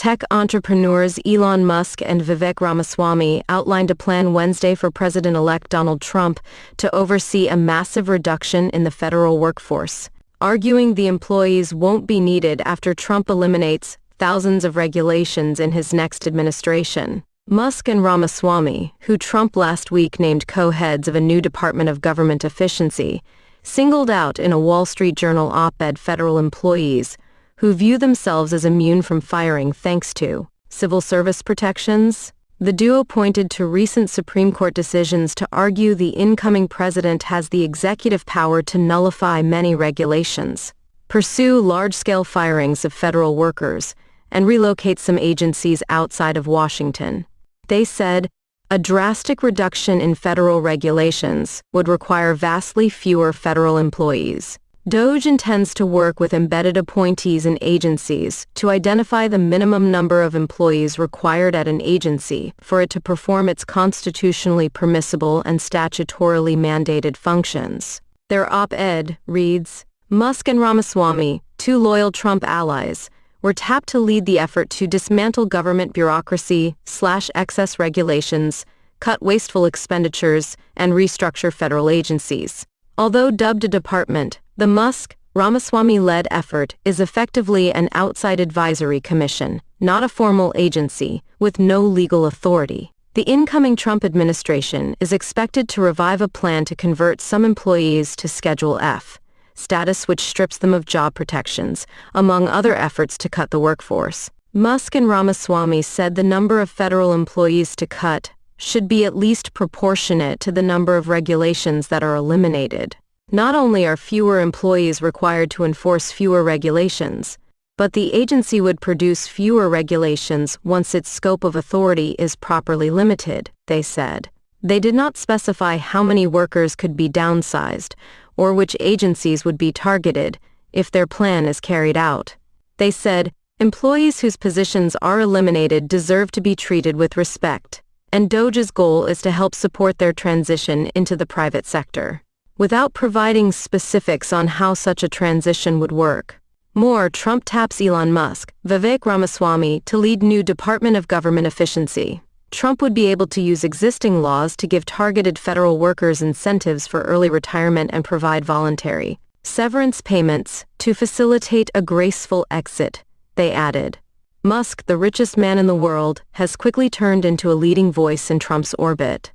Tech entrepreneurs Elon Musk and Vivek Ramaswamy outlined a plan Wednesday for President-elect Donald Trump to oversee a massive reduction in the federal workforce, arguing the employees won't be needed after Trump eliminates thousands of regulations in his next administration. Musk and Ramaswamy, who Trump last week named co-heads of a new Department of Government Efficiency, singled out in a Wall Street Journal op-ed federal employees who view themselves as immune from firing thanks to civil service protections. The duo pointed to recent Supreme Court decisions to argue the incoming president has the executive power to nullify many regulations, pursue large-scale firings of federal workers, and relocate some agencies outside of Washington. They said, a drastic reduction in federal regulations would require vastly fewer federal employees. DOGE intends to work with embedded appointees in agencies to identify the minimum number of employees required at an agency for it to perform its constitutionally permissible and statutorily mandated functions. Their op-ed reads, Musk and Ramaswamy, two loyal Trump allies, were tapped to lead the effort to dismantle government bureaucracy, slash excess regulations, cut wasteful expenditures, and restructure federal agencies. Although dubbed a department, the Musk-Ramaswamy-led effort is effectively an outside advisory commission, not a formal agency, with no legal authority. The incoming Trump administration is expected to revive a plan to convert some employees to Schedule F status, which strips them of job protections, among other efforts to cut the workforce. Musk and Ramaswamy said the number of federal employees to cut should be at least proportionate to the number of regulations that are eliminated. Not only are fewer employees required to enforce fewer regulations, but the agency would produce fewer regulations once its scope of authority is properly limited, they said. They did not specify how many workers could be downsized, or which agencies would be targeted if their plan is carried out. They said, employees whose positions are eliminated deserve to be treated with respect, and DOGE's goal is to help support their transition into the private sector, without providing specifics on how such a transition would work. More, Trump taps Elon Musk, Vivek Ramaswamy to lead new Department of Government Efficiency. Trump would be able to use existing laws to give targeted federal workers incentives for early retirement and provide voluntary severance payments to facilitate a graceful exit, they added. Musk, the richest man in the world, has quickly turned into a leading voice in Trump's orbit.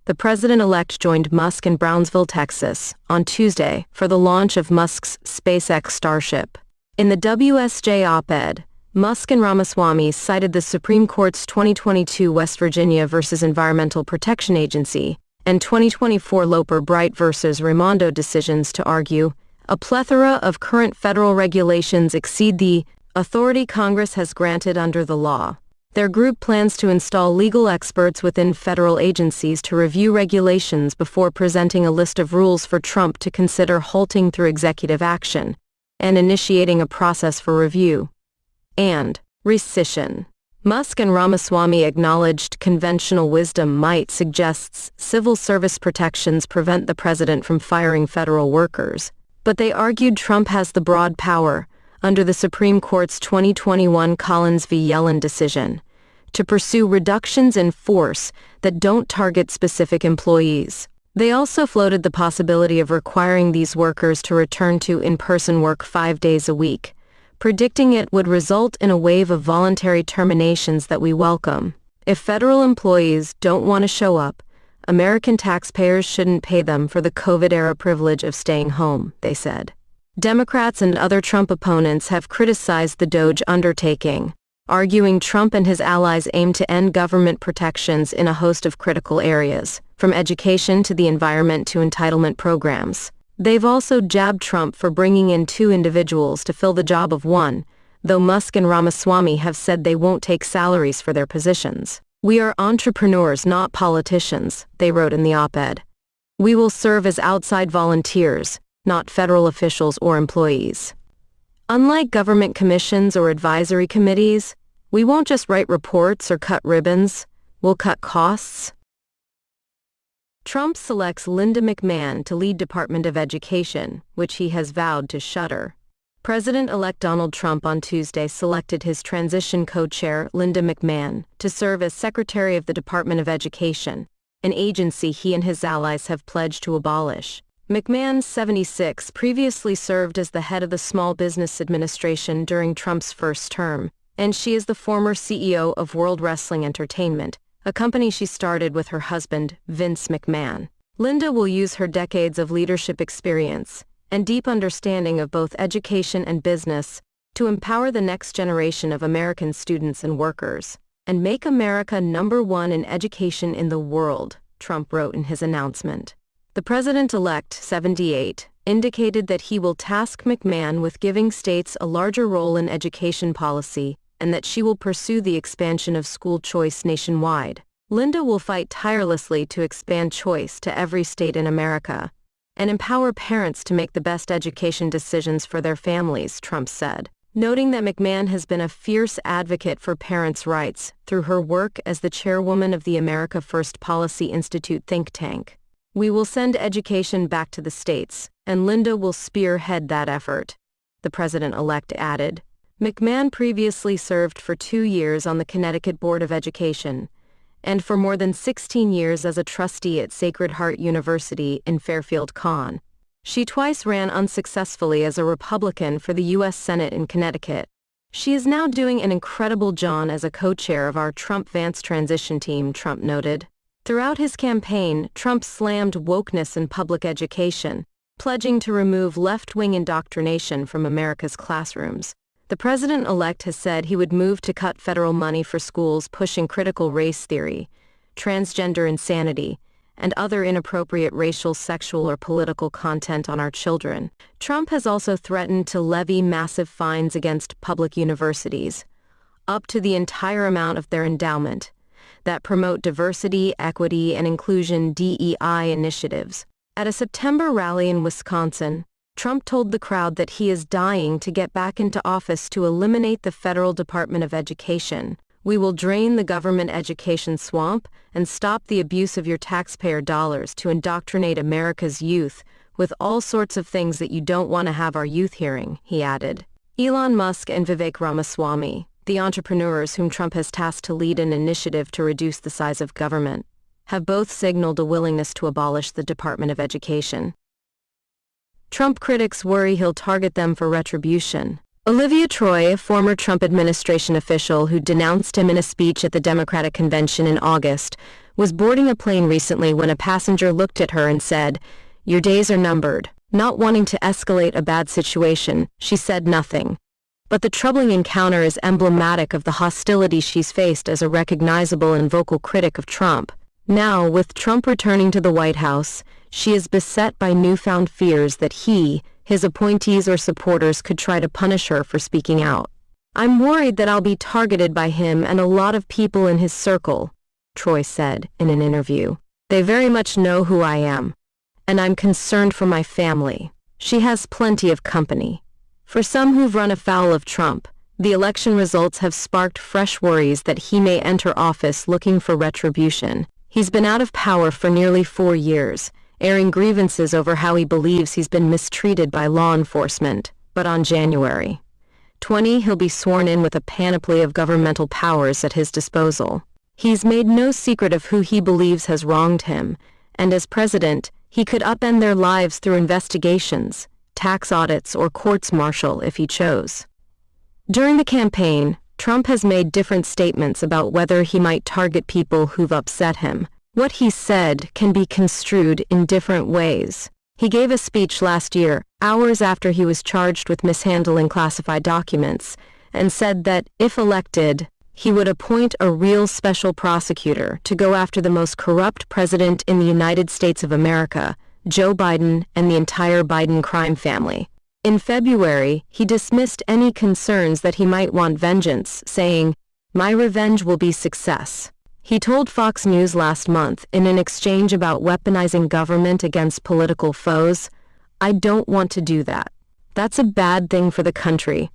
The president-elect joined Musk in Brownsville, Texas, on Tuesday for the launch of Musk's SpaceX Starship. In the WSJ op-ed, Musk and Ramaswamy cited the Supreme Court's 2022 West Virginia v. Environmental Protection Agency and 2024 Loper Bright v. Raimondo decisions to argue a plethora of current federal regulations exceed the authority Congress has granted under the law. Their group plans to install legal experts within federal agencies to review regulations before presenting a list of rules for Trump to consider halting through executive action and initiating a process for review and rescission. Musk and Ramaswamy acknowledged conventional wisdom might suggests civil service protections prevent the president from firing federal workers, but they argued Trump has the broad power, under the Supreme Court's 2021 Collins v. Yellen decision, to pursue reductions in force that don't target specific employees. They also floated the possibility of requiring these workers to return to in-person work 5 days a week, predicting it would result in a wave of voluntary terminations that we welcome. If federal employees don't want to show up, American taxpayers shouldn't pay them for the COVID-era privilege of staying home, they said. Democrats and other Trump opponents have criticized the DOGE undertaking, arguing Trump and his allies aim to end government protections in a host of critical areas, from education to the environment to entitlement programs. They've also jabbed Trump for bringing in 2 individuals to fill the job of one, though Musk and Ramaswamy have said they won't take salaries for their positions. We are entrepreneurs, not politicians, they wrote in the op-ed. We will serve as outside volunteers, not federal officials or employees. Unlike government commissions or advisory committees, we won't just write reports or cut ribbons, we'll cut costs. Trump selects Linda McMahon to lead Department of Education, which he has vowed to shutter. President-elect Donald Trump on Tuesday selected his transition co-chair, Linda McMahon, to serve as Secretary of the Department of Education, an agency he and his allies have pledged to abolish. McMahon, 76, previously served as the head of the Small Business Administration during Trump's first term, and she is the former CEO of World Wrestling Entertainment, a company she started with her husband, Vince McMahon. Linda will use her decades of leadership experience and deep understanding of both education and business to empower the next generation of American students and workers, and make America #1 in education in the world, Trump wrote in his announcement. The president-elect, 78, indicated that he will task McMahon with giving states a larger role in education policy and that she will pursue the expansion of school choice nationwide. Linda will fight tirelessly to expand choice to every state in America and empower parents to make the best education decisions for their families, Trump said, noting that McMahon has been a fierce advocate for parents' rights through her work as the chairwoman of the America First Policy Institute think tank. "We will send education back to the states, and Linda will spearhead that effort," the president-elect added. McMahon previously served for 2 years on the Connecticut Board of Education, and for more than 16 years as a trustee at Sacred Heart University in Fairfield, Conn. She twice ran unsuccessfully as a Republican for the U.S. Senate in Connecticut. "She is now doing an incredible job as a co-chair of our Trump-Vance transition team," Trump noted. Throughout his campaign, Trump slammed wokeness in public education, pledging to remove left-wing indoctrination from America's classrooms. The president-elect has said he would move to cut federal money for schools pushing critical race theory, transgender insanity, and other inappropriate racial, sexual, or political content on our children. Trump has also threatened to levy massive fines against public universities, up to the entire amount of their endowment, that promote diversity, equity, and inclusion DEI initiatives. At a September rally in Wisconsin, Trump told the crowd that he is dying to get back into office to eliminate the federal Department of Education. "We will drain the government education swamp and stop the abuse of your taxpayer dollars to indoctrinate America's youth with all sorts of things that you don't want to have our youth hearing," he added. Elon Musk and Vivek Ramaswamy, the entrepreneurs whom Trump has tasked to lead an initiative to reduce the size of government, have both signaled a willingness to abolish the Department of Education. Trump critics worry he'll target them for retribution. Olivia Troy, a former Trump administration official who denounced him in a speech at the Democratic convention in August, was boarding a plane recently when a passenger looked at her and said, "Your days are numbered." Not wanting to escalate a bad situation, she said nothing. But the troubling encounter is emblematic of the hostility she's faced as a recognizable and vocal critic of Trump. Now, with Trump returning to the White House, she is beset by newfound fears that he, his appointees or supporters could try to punish her for speaking out. "I'm worried that I'll be targeted by him and a lot of people in his circle," Troy said in an interview. "They very much know who I am, and I'm concerned for my family." She has plenty of company. For some who've run afoul of Trump, the election results have sparked fresh worries that he may enter office looking for retribution. He's been out of power for nearly 4 years, airing grievances over how he believes he's been mistreated by law enforcement, but on January 20, he'll be sworn in with a panoply of governmental powers at his disposal. He's made no secret of who he believes has wronged him, and as president, he could upend their lives through investigations, tax audits, or courts-martial if he chose. During the campaign, Trump has made different statements about whether he might target people who've upset him. What he said can be construed in different ways. He gave a speech last year, hours after he was charged with mishandling classified documents, and said that, if elected, he would appoint a real special prosecutor to go after the most corrupt president in the United States of America, Joe Biden, and the entire Biden crime family. In February, he dismissed any concerns that he might want vengeance, saying, "My revenge will be success." He told Fox News last month in an exchange about weaponizing government against political foes, "I don't want to do that. That's a bad thing for the country.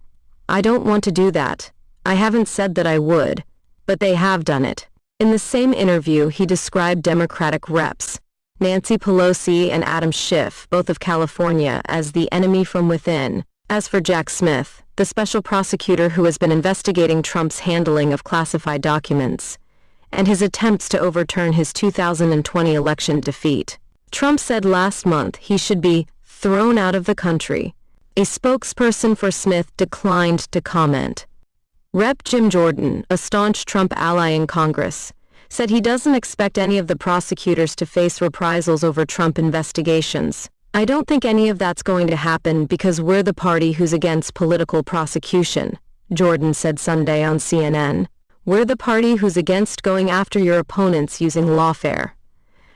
I don't want to do that. I haven't said that I would, but they have done it." In the same interview, he described Democratic reps, Nancy Pelosi and Adam Schiff, both of California, as the enemy from within, As for Jack Smith, the special prosecutor who has been investigating Trump's handling of classified documents, and his attempts to overturn his 2020 election defeat, Trump said last month he should be thrown out of the country. A spokesperson for Smith declined to comment. Rep. Jim Jordan, a staunch Trump ally in Congress, said he doesn't expect any of the prosecutors to face reprisals over Trump investigations. "I don't think any of that's going to happen because we're the party who's against political prosecution," Jordan said Sunday on CNN. "We're the party who's against going after your opponents using lawfare.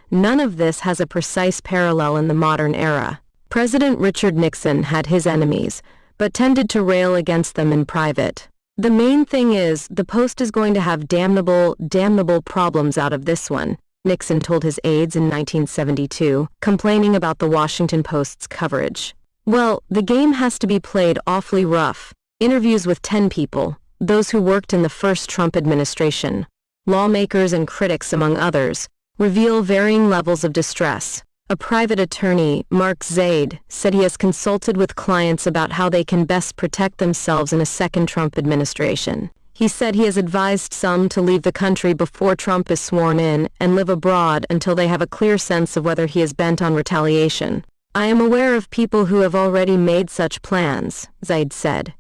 None of this has a precise parallel in the modern era." President Richard Nixon had his enemies, but tended to rail against them in private. "The main thing is, the Post is going to have damnable problems out of this one," Nixon told his aides in 1972, complaining about the Washington Post's coverage. "Well, the game has to be played awfully rough." Interviews with 10 people, those who worked in the first Trump administration, lawmakers and critics among others, reveal varying levels of distress. A private attorney, Mark Zaid, said he has consulted with clients about how they can best protect themselves in a second Trump administration. He said he has advised some to leave the country before Trump is sworn in and live abroad until they have a clear sense of whether he is bent on retaliation. "I am aware of people who have already made such plans," Zaid said.